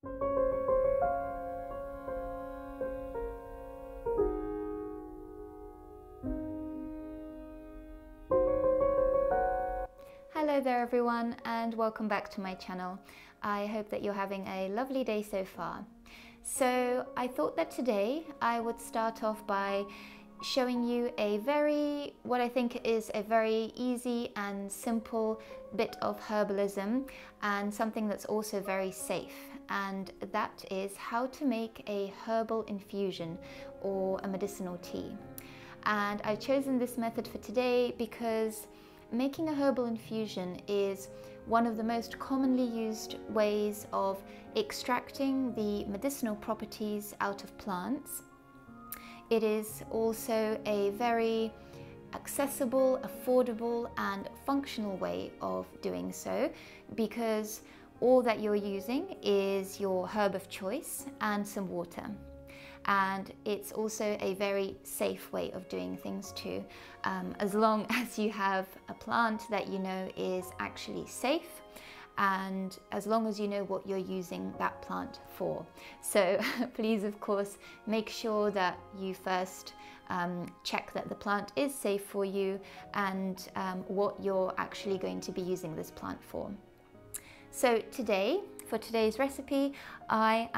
Hello there everyone, and welcome back to my channel. I hope that you're having a lovely day so far. So I thought that today I would start off by showing you what I think is a very easy and simple bit of herbalism, and something that's also very safe, and that is how to make a herbal infusion or a medicinal tea. And I've chosen this method for today because making a herbal infusion is one of the most commonly used ways of extracting the medicinal properties out of plants. It is also a very accessible, affordable and functional way of doing so, because all that you're using is your herb of choice and some water. And it's also a very safe way of doing things too, as long as you have a plant that you know is actually safe, and as long as you know what you're using that plant for. So please, of course, make sure that you first check that the plant is safe for you, and what you're actually going to be using this plant for. So today, for today's recipe, I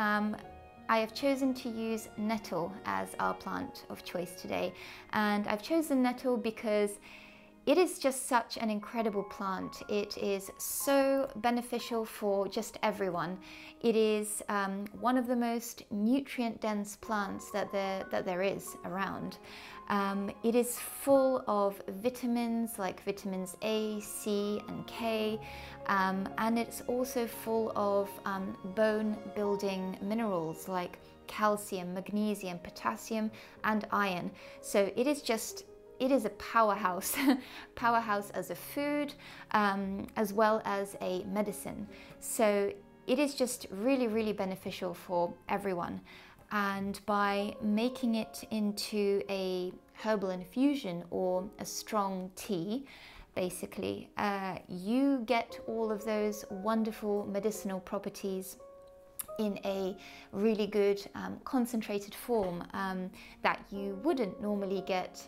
have chosen to use nettle as our plant of choice today. And I've chosen nettle because it is just such an incredible plant. It is so beneficial for just everyone. It is one of the most nutrient-dense plants that there is around. It is full of vitamins like vitamins A, C and K, and it's also full of bone-building minerals like calcium, magnesium, potassium and iron. So it is a powerhouse, powerhouse as a food, as well as a medicine. So it is just really, really beneficial for everyone. And by making it into a herbal infusion or a strong tea, basically, you get all of those wonderful medicinal properties in a really good concentrated form that you wouldn't normally get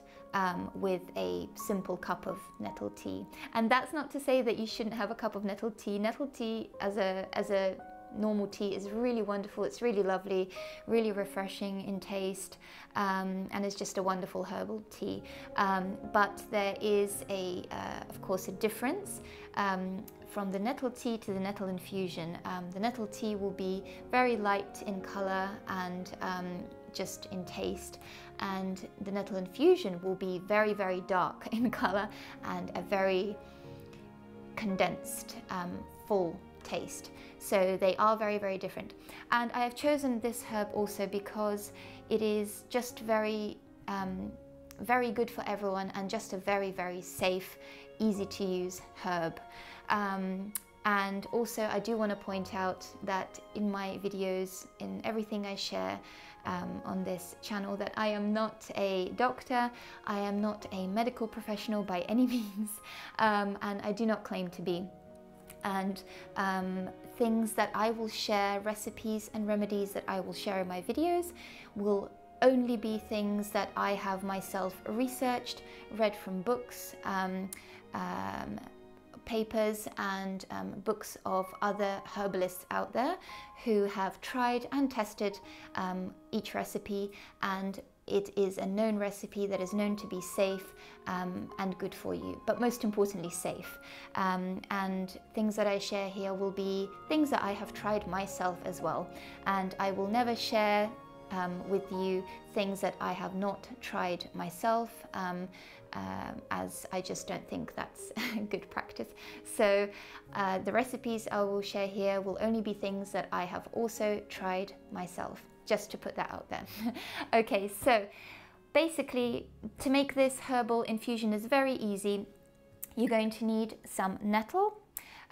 with a simple cup of nettle tea. And that's not to say that you shouldn't have a cup of nettle tea. Nettle tea as a normal tea is really wonderful. It's really lovely, really refreshing in taste, and it's just a wonderful herbal tea. But there is of course, a difference from the nettle tea to the nettle infusion. The nettle tea will be very light in color and just in taste, and the nettle infusion will be very, very dark in color and a very condensed, full taste. So they are very, very different. And I have chosen this herb also because it is just very, very good for everyone, and just a very, very safe, easy to use herb. And also I do want to point out that in my videos, in everything I share on this channel, that I am not a doctor, I am not a medical professional by any means, and I do not claim to be. And things that I will share, recipes and remedies that I will share in my videos, will only be things that I have myself researched, read from books, papers and books of other herbalists out there who have tried and tested each recipe, and it is a known recipe that is known to be safe and good for you, but most importantly safe. And things that I share here will be things that I have tried myself as well, and I will never share with you things that I have not tried myself, as I just don't think that's good practice. So the recipes I will share here will only be things that I have also tried myself, just to put that out there. Okay, so basically to make this herbal infusion is very easy. You're going to need some nettle,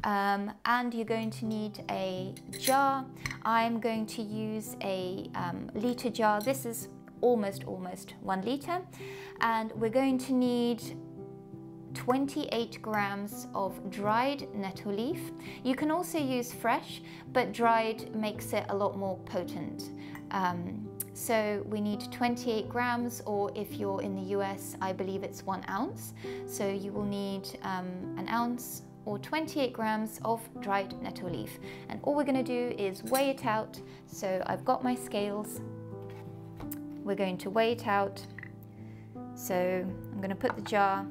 and you're going to need a jar. I'm going to use a litre jar. This is almost 1 litre, and we're going to need 28 grams of dried nettle leaf. You can also use fresh, but dried makes it a lot more potent. So we need 28 grams, or if you're in the US, I believe it's 1 ounce. So you will need an ounce or 28 grams of dried nettle leaf. And all we're going to do is weigh it out. So I've got my scales. We're going to weigh it out. So I'm going to put the jar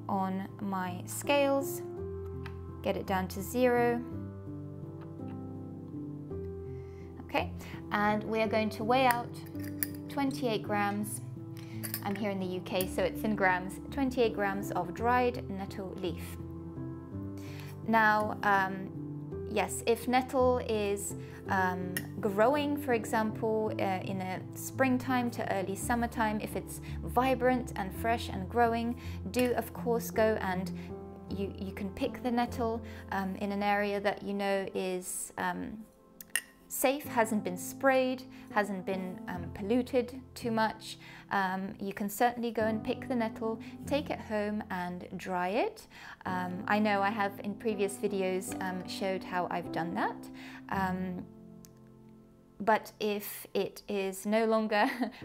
on my scales, get it down to 0. Okay, and we are going to weigh out 28 grams. I'm here in the UK, so it's in grams. 28 grams of dried nettle leaf. Now, yes, if nettle is growing, for example, in the springtime to early summertime, if it's vibrant and fresh and growing, do of course go and you can pick the nettle in an area that you know is safe, hasn't been sprayed, hasn't been polluted too much. You can certainly go and pick the nettle, take it home and dry it. I know I have in previous videos showed how I've done that. But if it is no longer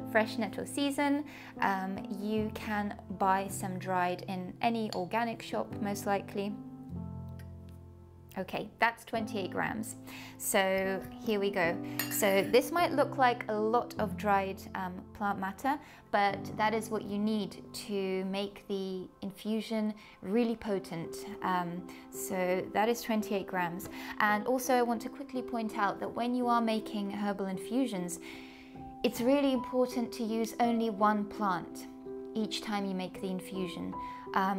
fresh nettle season, you can buy some dried in any organic shop, most likely. Okay, that's 28 grams. So here we go. So this might look like a lot of dried plant matter, but that is what you need to make the infusion really potent. So that is 28 grams. And also I want to quickly point out that when you are making herbal infusions, it's really important to use only one plant each time you make the infusion.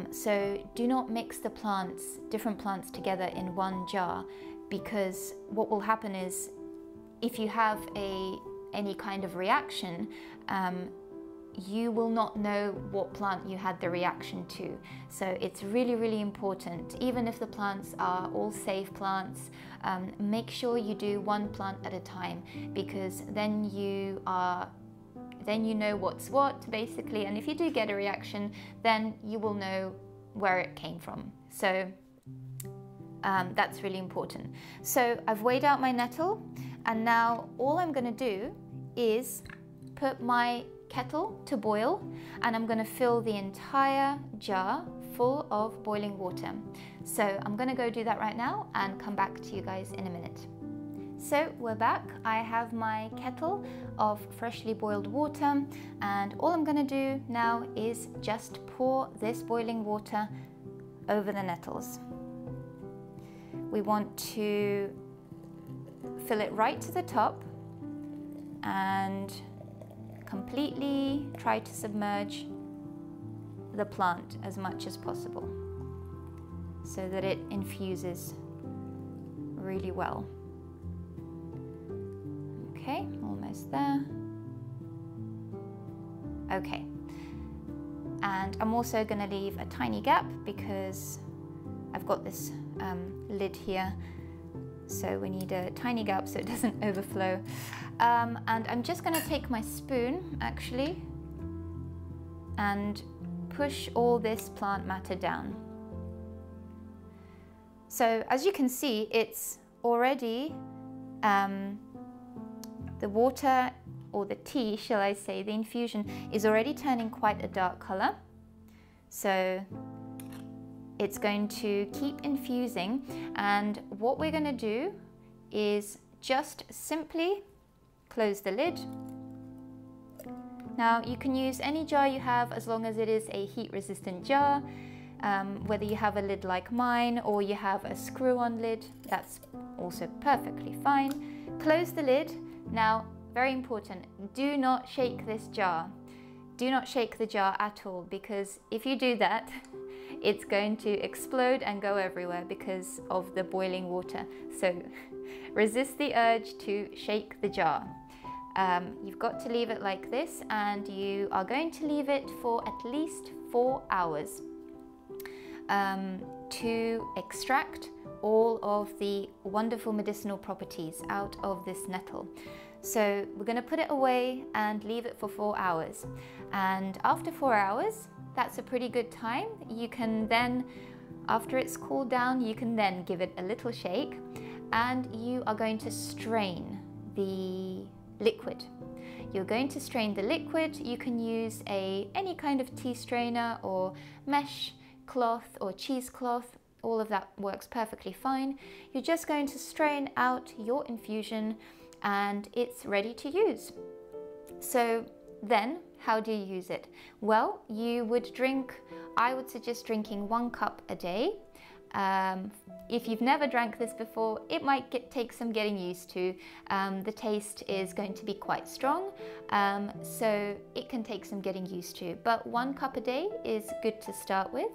So do not mix the plants, different plants together in one jar, because what will happen is if you have any kind of reaction, you will not know what plant you had the reaction to. So it's really, really important, even if the plants are all safe plants, make sure you do one plant at a time, because then you know what's what, basically, and if you do get a reaction, then you will know where it came from. So that's really important. So I've weighed out my nettle, and now all I'm going to do is put my kettle to boil, and I'm going to fill the entire jar full of boiling water. So I'm going to go do that right now and come back to you guys in a minute. So we're back. I have my kettle of freshly boiled water, and all I'm going to do now is just pour this boiling water over the nettles. We want to fill it right to the top and completely try to submerge the plant as much as possible so that it infuses really well. Okay, almost there. Okay, and I'm also going to leave a tiny gap because I've got this lid here, so we need a tiny gap so it doesn't overflow. And I'm just going to take my spoon actually and push all this plant matter down. So as you can see, it's already the water, or the tea, shall I say, the infusion is already turning quite a dark color. So it's going to keep infusing, and what we're going to do is just simply close the lid. Now you can use any jar you have as long as it is a heat resistant jar, whether you have a lid like mine or you have a screw-on lid, that's also perfectly fine. Close the lid. Now, very important, do not shake this jar. Do not shake the jar at all, because if you do that, it's going to explode and go everywhere because of the boiling water. So resist the urge to shake the jar. You've got to leave it like this, and you are going to leave it for at least 4 hours. to extract all of the wonderful medicinal properties out of this nettle. So we're going to put it away and leave it for 4 hours. And after 4 hours, that's a pretty good time. You can then, after it's cooled down, you can then give it a little shake, and you are going to strain the liquid. You're going to strain the liquid. You can use any kind of tea strainer or mesh cloth or cheesecloth. All of that works perfectly fine. You're just going to strain out your infusion and it's ready to use. So then, how do you use it? Well, you would drink, I would suggest drinking 1 cup a day. If you've never drank this before, it might take some getting used to. The taste is going to be quite strong, so it can take some getting used to. But 1 cup a day is good to start with.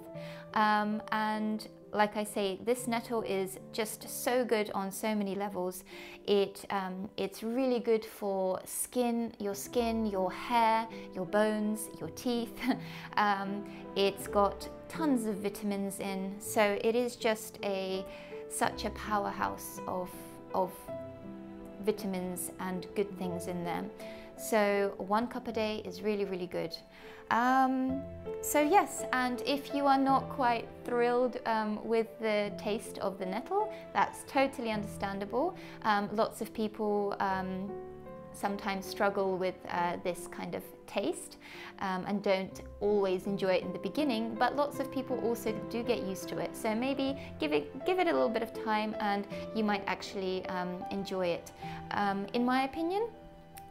And like I say, this nettle is just so good on so many levels. It's really good for skin, your hair, your bones, your teeth. It's got tons of vitamins in, so it is just such a powerhouse of vitamins and good things in there. So 1 cup a day is really, really good. So yes, and if you are not quite thrilled with the taste of the nettle, that's totally understandable. Lots of people sometimes struggle with this kind of taste and don't always enjoy it in the beginning, but lots of people also do get used to it. So maybe give it a little bit of time and you might actually enjoy it. In my opinion,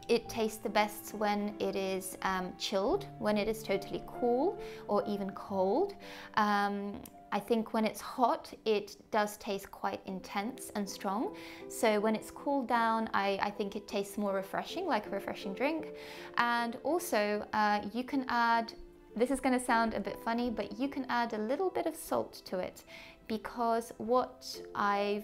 it tastes the best when it is chilled, when it is totally cool or even cold. I think when it's hot, it does taste quite intense and strong. So when it's cooled down, I think it tastes more refreshing, like a refreshing drink. And also you can add, this is going to sound a bit funny, but you can add a little bit of salt to it, because what I've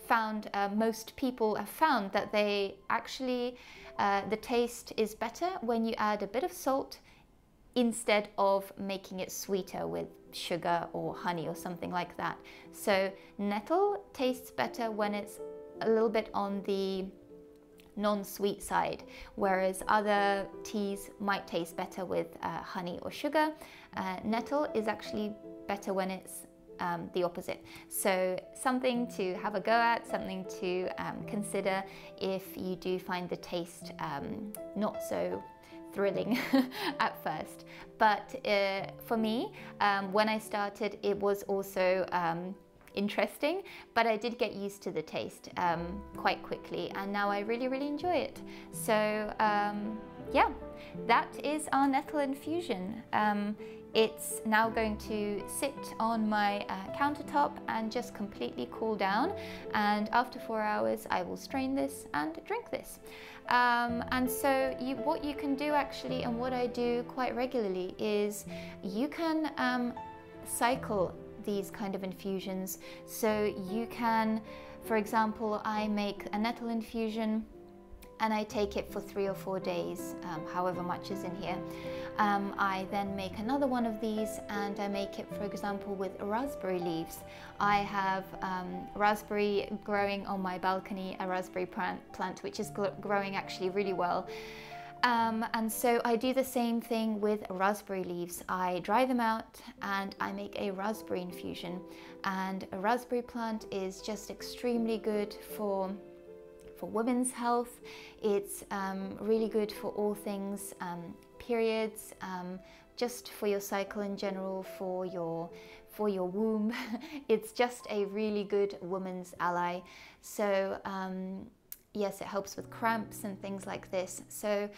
found, most people have found that they actually, the taste is better when you add a bit of salt instead of making it sweeter with sugar or honey or something like that. So nettle tastes better when it's a little bit on the non-sweet side, whereas other teas might taste better with honey or sugar. Nettle is actually better when it's the opposite. So something to have a go at, something to consider if you do find the taste not so thrilling at first. But for me, when I started, it was also interesting, but I did get used to the taste quite quickly, and now I really, really enjoy it. So yeah, that is our nettle infusion. It's now going to sit on my countertop and just completely cool down, and after 4 hours I will strain this and drink this. And so what you can do actually, and what I do quite regularly, is you can cycle these kind of infusions. So you can, for example, I make a nettle infusion and I take it for 3 or 4 days, however much is in here. I then make another one of these and I make it, for example, with raspberry leaves. I have raspberry growing on my balcony, a raspberry plant which is growing actually really well. And so I do the same thing with raspberry leaves. I dry them out and I make a raspberry infusion. And a raspberry plant is just extremely good for women's health. It's really good for all things periods, just for your cycle in general, for your womb. It's just a really good woman's ally. So yes, it helps with cramps and things like this. So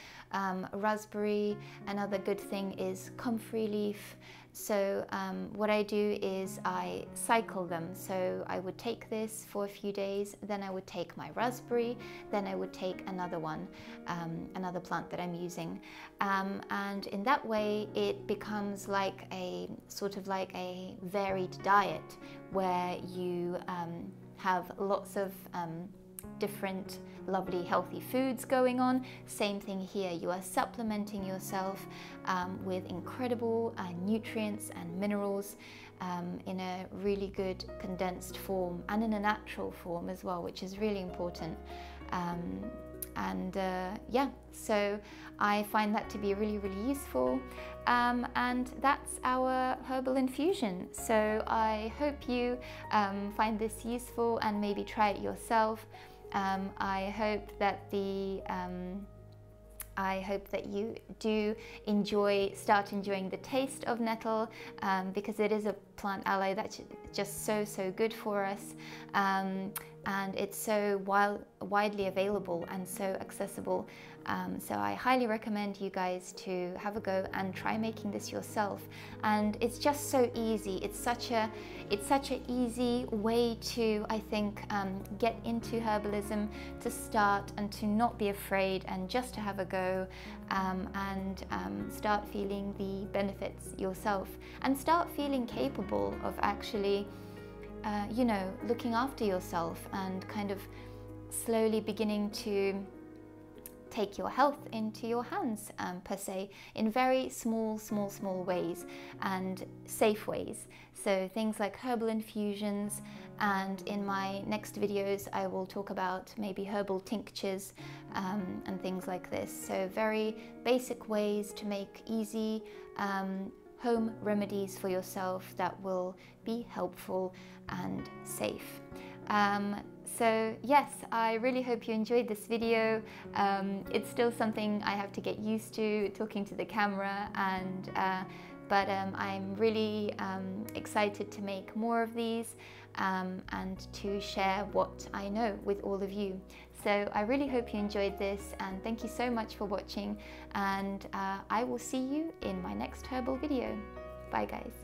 raspberry, another good thing is comfrey leaf. So what I do is I cycle them. So I would take this for a few days, then I would take my raspberry, then I would take another one, another plant that I'm using. And in that way it becomes like a sort of like a varied diet where you have lots of different lovely healthy foods going on. Same thing here, you are supplementing yourself with incredible nutrients and minerals in a really good condensed form and in a natural form as well, which is really important. Yeah, so I find that to be really, really useful. And that's our herbal infusion. So I hope you find this useful and maybe try it yourself. I hope that you do start enjoying the taste of nettle, because it is a plant ally that's just so good for us, and it's so widely available and so accessible. So I highly recommend you guys to have a go and try making this yourself. And it's just so easy. It's such an easy way to, I think, get into herbalism, to start and to not be afraid and just to have a go, and start feeling the benefits yourself and start feeling capable of actually looking after yourself and kind of slowly beginning to take your health into your hands, per se, in very small ways and safe ways. So things like herbal infusions, and in my next videos I will talk about maybe herbal tinctures and things like this. So very basic ways to make easy home remedies for yourself that will be helpful and safe. So yes, I really hope you enjoyed this video. It's still something I have to get used to, talking to the camera, but I'm really excited to make more of these and to share what I know with all of you. So I really hope you enjoyed this, and thank you so much for watching, and I will see you in my next herbal video. Bye guys.